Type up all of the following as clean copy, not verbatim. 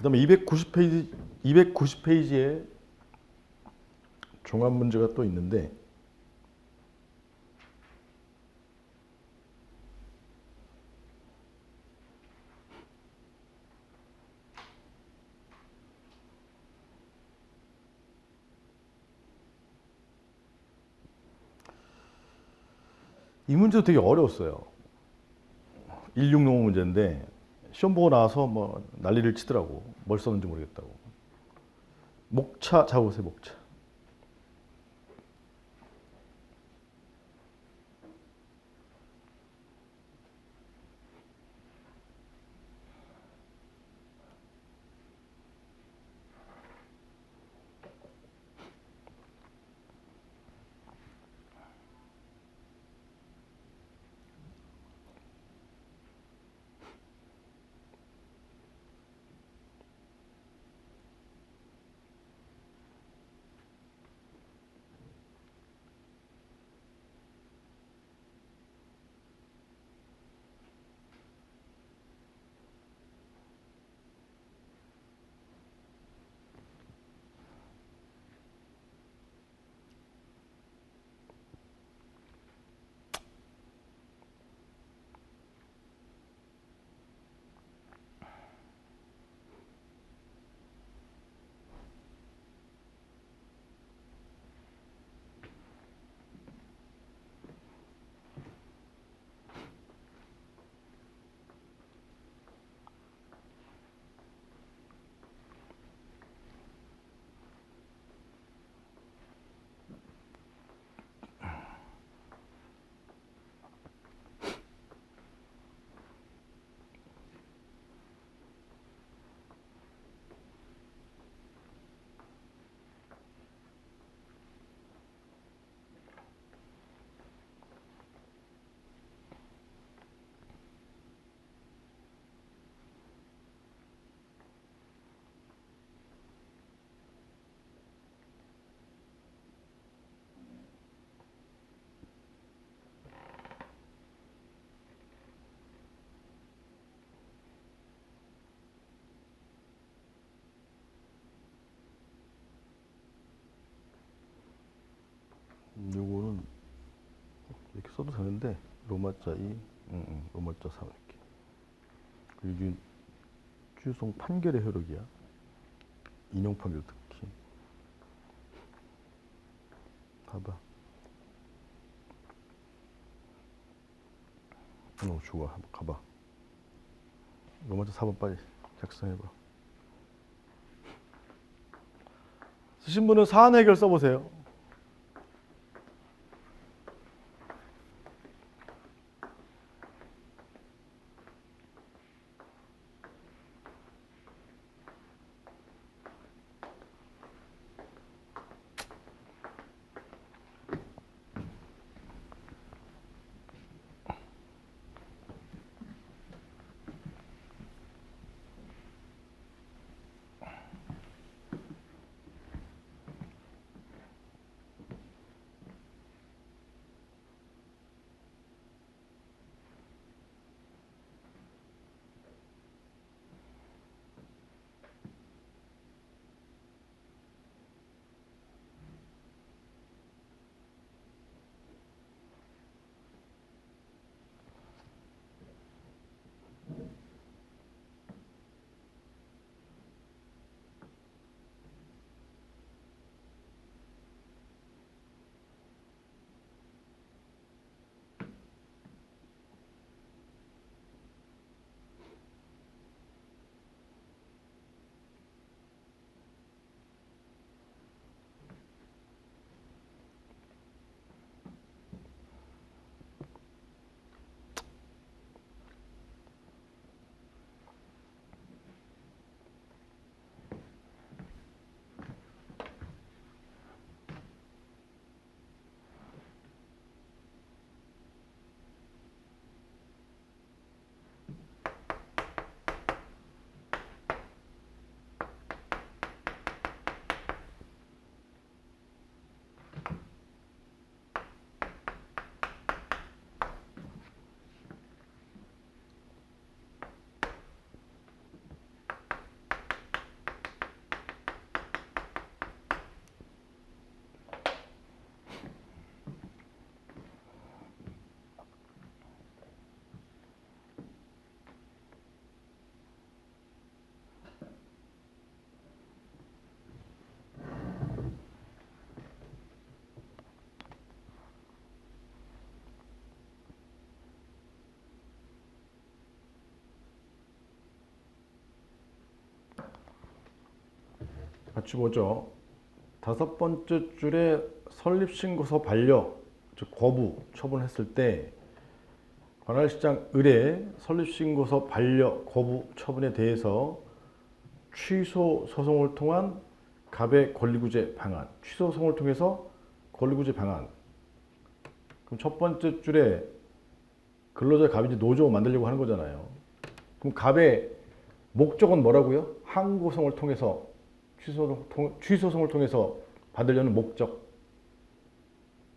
그다음에 290페이지에 종합 문제가 또 있는데 이 문제도 되게 어려웠어요. 1665 문제인데 시험 보고 나서 뭐 난리를 치더라고. 뭘 썼는지 모르겠다고. 목차 잡으세요, 목차. 요거는 이렇게 써도 되는데 로마자 2, 로마자 3 이렇게. 그리고 주성 판결의 효력이야. 인용 판결 특히. 봐봐. 좋아. 한번 가봐. 로마자 4번 빨리 작성해봐. 쓰신 분은 사안 해결 써보세요. 같이 보죠. 다섯 번째 줄에 설립신고서 반려, 즉 거부 처분했을 때 관할시장 의뢰 설립신고서 반려 거부 처분에 대해서 취소 소송을 통한 갑의 권리구제 방안, 취소 소송을 통해서 권리구제 방안. 그럼 첫 번째 줄에 근로자 갑이 노조 만들려고 하는 거잖아요. 그럼 갑의 목적은 뭐라고요? 항고성을 통해서 취소송을 통해서 받으려는 목적.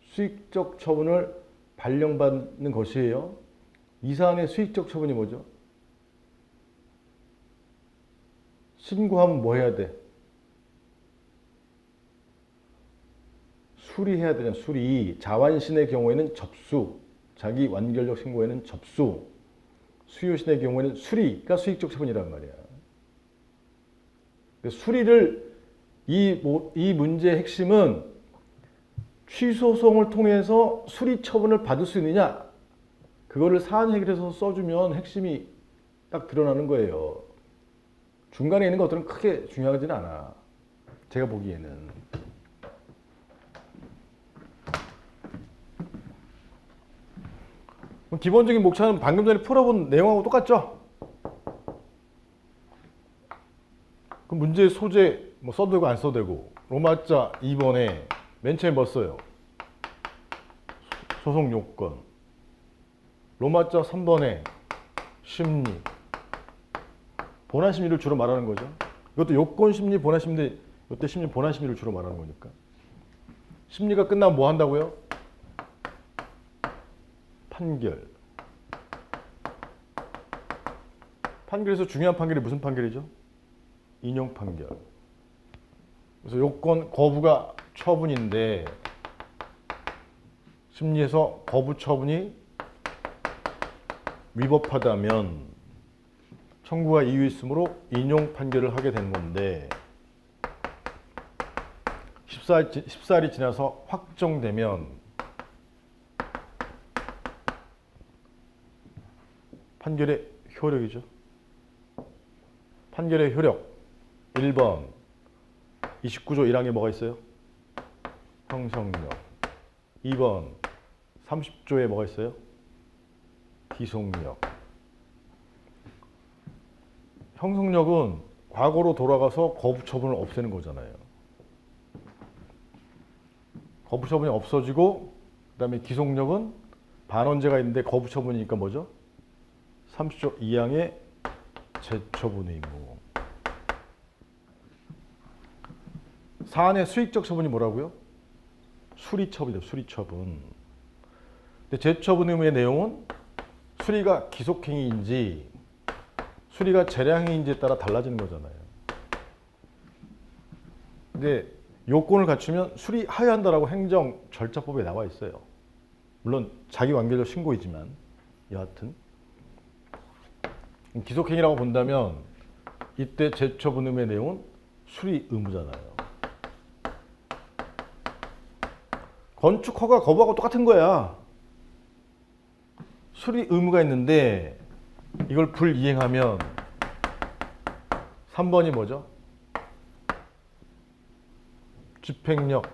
수익적 처분을 발령받는 것이에요. 이 사안의 수익적 처분이 뭐죠? 신고하면 뭐 해야 돼? 수리해야 되잖아. 수리. 자완신의 경우에는 접수. 자기 완결적 신고에는 접수. 수요신의 경우에는 수리가 수익적 처분이란 말이야. 수리를 이 문제의 핵심은 취소송을 통해서 수리 처분을 받을 수 있느냐, 그거를 사안 해결해서 써주면 핵심이 딱 드러나는 거예요. 중간에 있는 것들은 크게 중요하지는 않아. 제가 보기에는. 기본적인 목차는 방금 전에 풀어본 내용하고 똑같죠? 그 문제의 소재 뭐 써도 되고 안 써도 되고. 로마자 2번에 맨 처음에 뭐 써요? 소송 요건. 로마자 3번에 심리. 본안 심리를 주로 말하는 거죠. 이것도 요건 심리, 본안 심리, 이때 심리, 본안 심리를 주로 말하는 거니까. 심리가 끝나면 뭐 한다고요? 판결. 판결에서 중요한 판결이 무슨 판결이죠? 인용 판결. 그래서 요건 거부가 처분인데 심리에서 거부 처분이 위법하다면 청구가 이유 있으므로 인용 판결을 하게 되는 건데 14일이 지나서 확정되면 판결의 효력이죠. 판결의 효력 1번 29조 1항에 뭐가 있어요? 형성력. 2번 30조에 뭐가 있어요? 기속력. 형성력은 과거로 돌아가서 거부 처분을 없애는 거잖아요. 거부 처분이 없어지고 그다음에 기속력은 반원죄가 있는데 거부 처분이니까 뭐죠? 30조 2항의 재처분 의무. 사안의 수익적 처분이 뭐라고요? 수리처분이죠. 수리처분. 근데 재처분 의무의 내용은 수리가 기속행위인지 수리가 재량행위인지에 따라 달라지는 거잖아요. 근데 요건을 갖추면 수리하여한다라고 행정절차법에 나와 있어요. 물론 자기 완결적 신고이지만 여하튼 기속행위라고 본다면 이때 재처분 의무의 내용은 수리 의무잖아요. 건축 허가 거부하고 똑같은 거야. 수리 의무가 있는데 이걸 불이행하면 3번이 뭐죠? 집행력,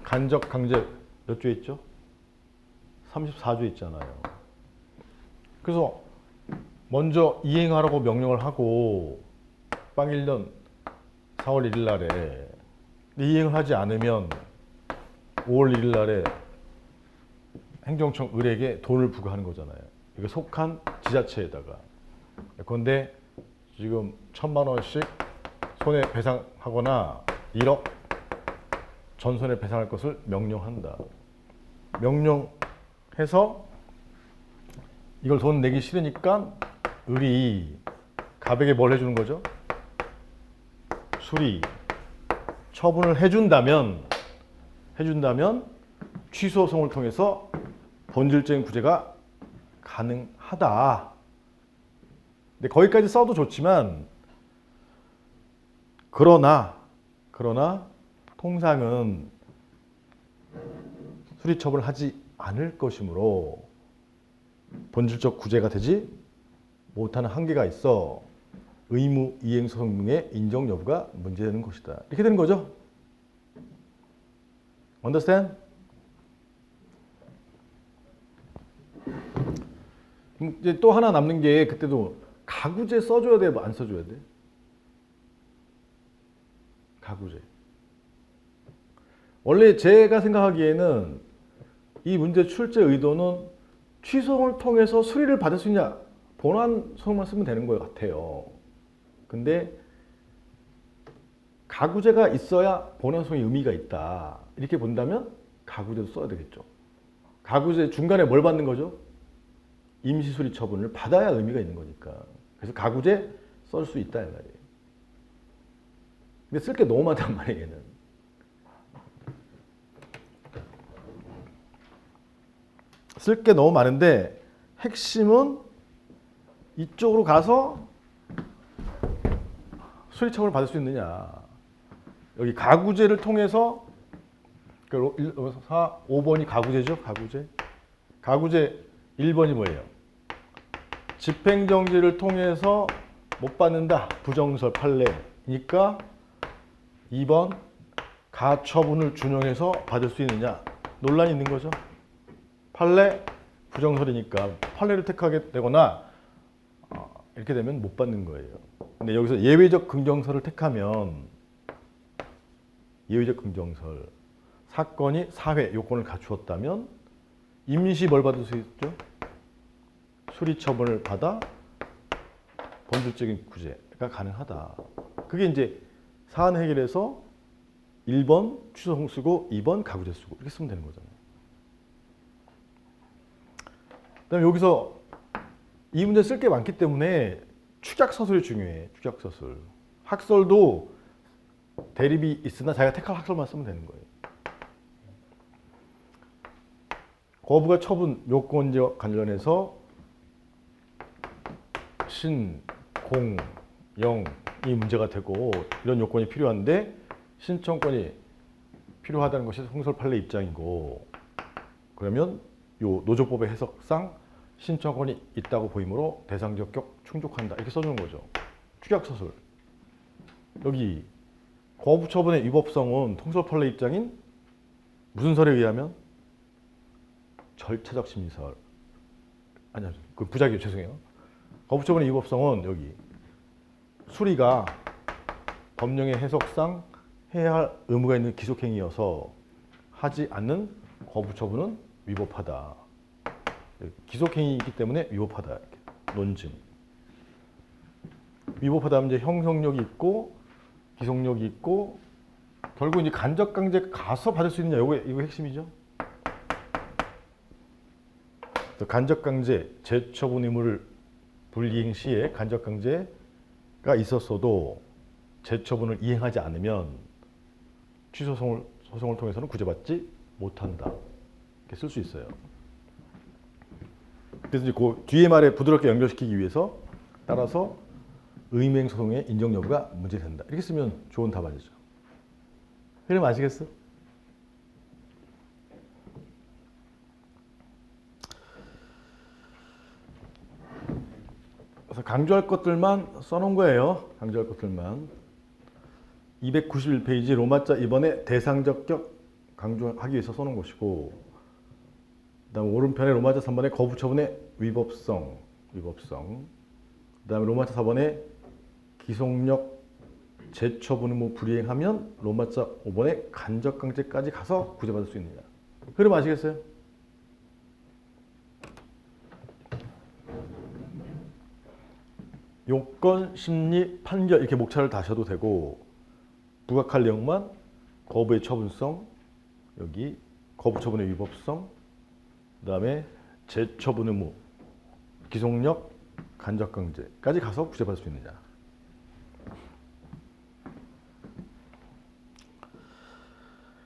간접, 강제 몇 조에 있죠? 34조에 있잖아요. 그래서 먼저 이행하라고 명령을 하고 빵 1년 4월 1일 날에 이행을 하지 않으면 5월 1일 날에 행정청 을에게 돈을 부과하는 거잖아요. 이거 속한 지자체에다가. 그런데 지금 1,000만 원씩 손해배상하거나 1억 전손해 배상할 것을 명령한다. 명령해서 이걸 돈 내기 싫으니까 을이 갑에게 뭘 해주는 거죠? 수리. 처분을 해준다면 취소송을 통해서 본질적인 구제가 가능하다. 근데 거기까지 써도 좋지만 그러나 통상은 수리 처분을 하지 않을 것이므로 본질적 구제가 되지 못하는 한계가 있어. 의무 이행 소송 등의 인정 여부가 문제되는 것이다. 이렇게 되는 거죠. Understand? 이제 또 하나 남는 게 그때도 가구제 써줘야 돼, 안 써줘야 돼? 가구제. 원래 제가 생각하기에는 이 문제 출제 의도는 취소를 통해서 수리를 받을 수 있냐, 본안 소송만 쓰면 되는 것 같아요. 근데 가구제가 있어야 본안 소송의 의미가 있다. 이렇게 본다면 가구제도 써야 되겠죠. 가구제 중간에 뭘 받는 거죠? 임시수리 처분을 받아야 의미가 있는 거니까. 그래서 가구제 쓸 수 있다 이 말이에요. 근데 쓸 게 너무 많단 말이에요, 얘는. 쓸 게 너무 많은데 핵심은 이쪽으로 가서 수리 처분을 받을 수 있느냐. 여기 가구제를 통해서 5번이 가구제죠. 가구제. 가구제 1번이 뭐예요? 집행정지를 통해서 못 받는다. 부정설 판례니까 2번 가처분을 준용해서 받을 수 있느냐. 논란이 있는 거죠. 판례 부정설이니까 판례를 택하게 되거나 이렇게 되면 못 받는 거예요. 근데 여기서 예외적 긍정설을 택하면 예외적 긍정설 사건이 사회 요건을 갖추었다면 임시 뭘 받을 수 있죠? 수리 처분을 받아 본질적인 구제가 가능하다. 그게 이제 사안 해결에서 1번 취소송 쓰고 2번 가구제 쓰고 이렇게 쓰면 되는 거잖아요. 그다음에 여기서 이 문제 쓸 게 많기 때문에 축약서술이 중요해. 축약서술. 학설도 대립이 있으나 자기가 택할 학설만 쓰면 되는 거예요. 거부가 처분 요건과 관련해서 신, 공, 영이 문제가 되고 이런 요건이 필요한데 신청권이 필요하다는 것이 홍설 판례 입장이고 그러면 요 노조법의 해석상 신청권이 있다고 보이므로 대상적 격 충족한다. 이렇게 써주는 거죠. 축약서술. 여기 거부 처분의 위법성은 통설 판례 입장인 무슨 설에 의하면 절차적 심리설. 아니요, 그 부작위 죄송해요. 거부 처분의 위법성은 여기 수리가 법령의 해석상 해야 할 의무가 있는 기속행위여서 하지 않는 거부 처분은 위법하다. 기속행위이기 때문에 위법하다. 이렇게. 논증. 위법하다면 이제 형성력이 있고 기속력이 있고 결국 이제 간접강제 가서 받을 수 있느냐 이거 핵심이죠. 간접강제 재처분 의무를 불이행 시에 간접강제가 있었어도 재처분을 이행하지 않으면 취소송을 통해서는 구제받지 못한다. 이렇게 쓸 수 있어요. 그래서 이제 그 뒤에 말에 부드럽게 연결시키기 위해서 따라서 의무행 소송의 인정 여부가 문제된다. 이렇게 쓰면 좋은 답안이죠. 그럼 아시겠어? 그래서 강조할 것들만 써놓은 거예요. 강조할 것들만. 291페이지 로마자 2번에 대상적 격 강조하기 위해서 써놓은 것이고 그다음 오른편에 로마자 3번에 거부 처분의 위법성. 그다음에 로마자 4번에 기속력 재처분 의무 불이행하면 로마자 5번에 간접강제까지 가서 구제받을 수 있느냐. 그럼 아시겠어요? 요건, 심리, 판결 이렇게 목차를 다셔도 되고 부각할 내용만 거부의 처분성, 여기 거부 처분의 위법성, 그 다음에 재처분 의무, 기속력, 간접강제까지 가서 구제받을 수 있느냐.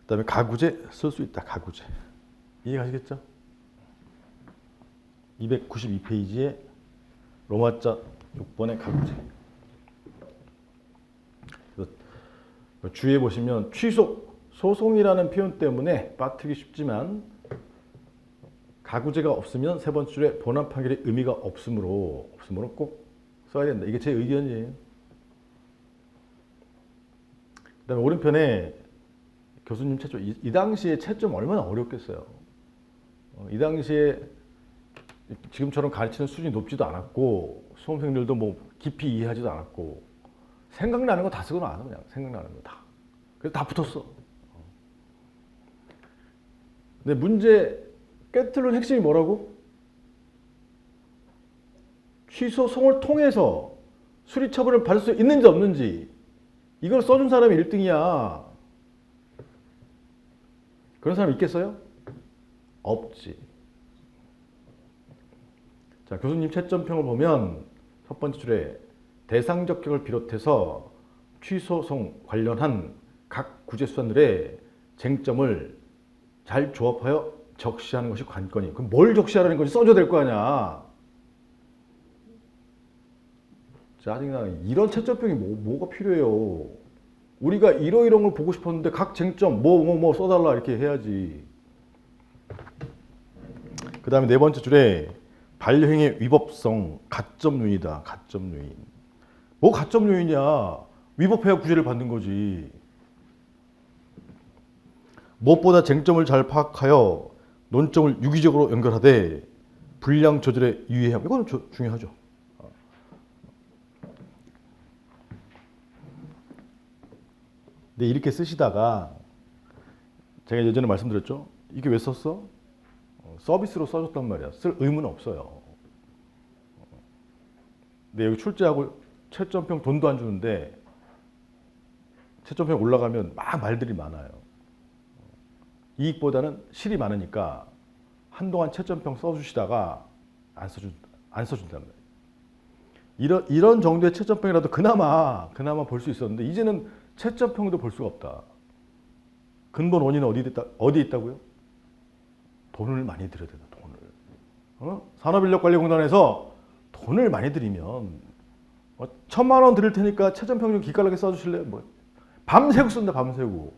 그 다음에 가구제 쓸 수 있다. 가구제. 이해가시겠죠? 292페이지에 로마자 6번의 가구제. 주위에 보시면 취소, 소송이라는 표현 때문에 빠뜨리기 쉽지만 가구제가 없으면 세 번째 줄에 본안 판결의 의미가 없으므로 꼭 써야 된다. 이게 제 의견이에요. 그다음에 오른편에 교수님 채점, 이 당시에 채점 얼마나 어렵겠어요. 이 당시에 지금처럼 가르치는 수준이 높지도 않았고 수험생들도 뭐 깊이 이해하지도 않았고 생각나는 거 다 쓰고 나와서 그냥 생각나는 거 다. 그래서 다 붙었어. 근데 문제 꿰뚫는 핵심이 뭐라고? 취소 소송을 통해서 수리 처분을 받을 수 있는지 없는지 이걸 써준 사람이 1등이야. 그런 사람 있겠어요? 없지. 자, 교수님 채점평을 보면 첫 번째 줄에 대상 적격을 비롯해서 취소송 관련한 각 구제수단들의 쟁점을 잘 조합하여 적시하는 것이 관건이. 그럼 뭘 적시하라는 건지 써줘야 될 거 아니야. 짜증나. 이런 채점평이 뭐가 필요해요. 우리가 이런 걸 보고 싶었는데 각 쟁점 뭐 써달라 이렇게 해야지. 그 다음에 네 번째 줄에 반려행위의 위법성, 가점 요인이다. 가점 요인. 뭐 가점 요인이야. 위법해야 구제를 받는 거지. 무엇보다 쟁점을 잘 파악하여 논점을 유기적으로 연결하되 분량 조절에 유의함. 이거는 중요하죠. 근데 이렇게 쓰시다가 제가 예전에 말씀드렸죠. 이게 왜 썼어? 서비스로 써줬단 말이야. 쓸 의무는 없어요. 근데 여기 출제하고 채점평 돈도 안 주는데 채점평 올라가면 막 말들이 많아요. 이익보다는 실이 많으니까 한동안 채점평 써주시다가 안 써준단 말이에요. 이런 정도의 채점평이라도 그나마 볼 수 있었는데 이제는 채점평도 볼 수가 없다. 근본 원인은 어디 있다고요? 돈을 많이 들여야 된다. 돈을. 산업인력관리공단에서 돈을 많이 들이면 1,000만 원 드릴 테니까 채점평 좀 기깔나게 써주실래요? 뭐 밤새고 쓴다. 밤새고.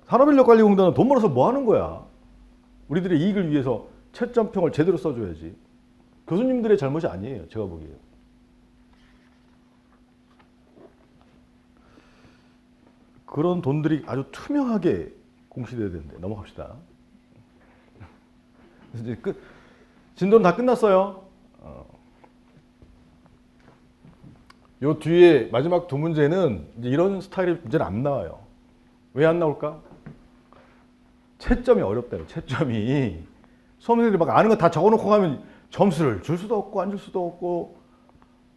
산업인력관리공단은 돈 벌어서 뭐 하는 거야? 우리들의 이익을 위해서 채점평을 제대로 써줘야지. 교수님들의 잘못이 아니에요. 제가 보기에. 그런 돈들이 아주 투명하게 공시돼야 되는데 넘어갑시다. 이제 진도는 다 끝났어요. 요 뒤에 마지막 두 문제는 이제 이런 스타일의 문제는 안 나와요. 왜 안 나올까? 채점이 어렵다요. 채점이 수험생들이 막 아는 거 다 적어놓고 가면 점수를 줄 수도 없고 안 줄 수도 없고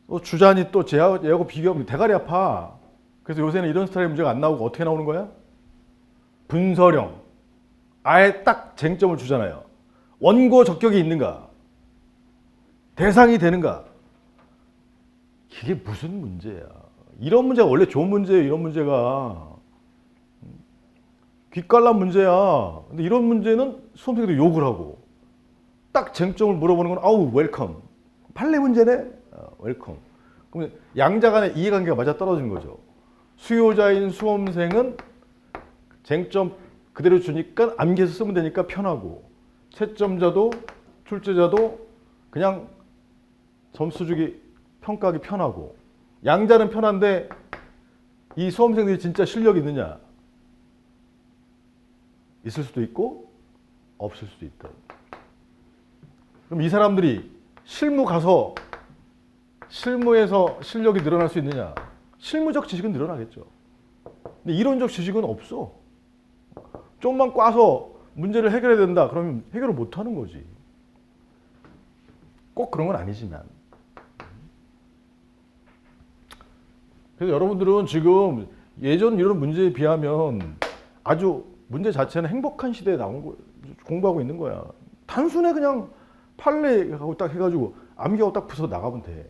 또 주자니 또 얘하고 비교하면 대가리 아파. 그래서 요새는 이런 스타일의 문제가 안 나오고 어떻게 나오는 거야? 분설형. 아예 딱 쟁점을 주잖아요. 원고 적격이 있는가? 대상이 되는가? 이게 무슨 문제야? 이런 문제가 원래 좋은 문제예요. 이런 문제가. 귓갈란 문제야. 근데 이런 문제는 수험생들이 욕을 하고 딱 쟁점을 물어보는 건 아우 웰컴. 판례 문제네? 웰컴. 그러면 양자 간의 이해관계가 맞아 떨어지는 거죠. 수요자인 수험생은 쟁점 그대로 주니까 암기해서 쓰면 되니까 편하고 채점자도 출제자도 그냥 점수 주기 평가하기 편하고 양자는 편한데 이 수험생들이 진짜 실력이 있느냐? 있을 수도 있고 없을 수도 있다. 그럼 이 사람들이 실무 가서 실무에서 실력이 늘어날 수 있느냐? 실무적 지식은 늘어나겠죠. 근데 이론적 지식은 없어. 좀만 꽈서 문제를 해결해야 된다. 그러면 해결을 못 하는 거지. 꼭 그런 건 아니지만. 그래서 여러분들은 지금 예전 이런 문제에 비하면 아주 문제 자체는 행복한 시대에 나온 거 공부하고 있는 거야. 단순해 그냥 판례하고 딱 해가지고 암기하고 딱 풀어서 나가면 돼.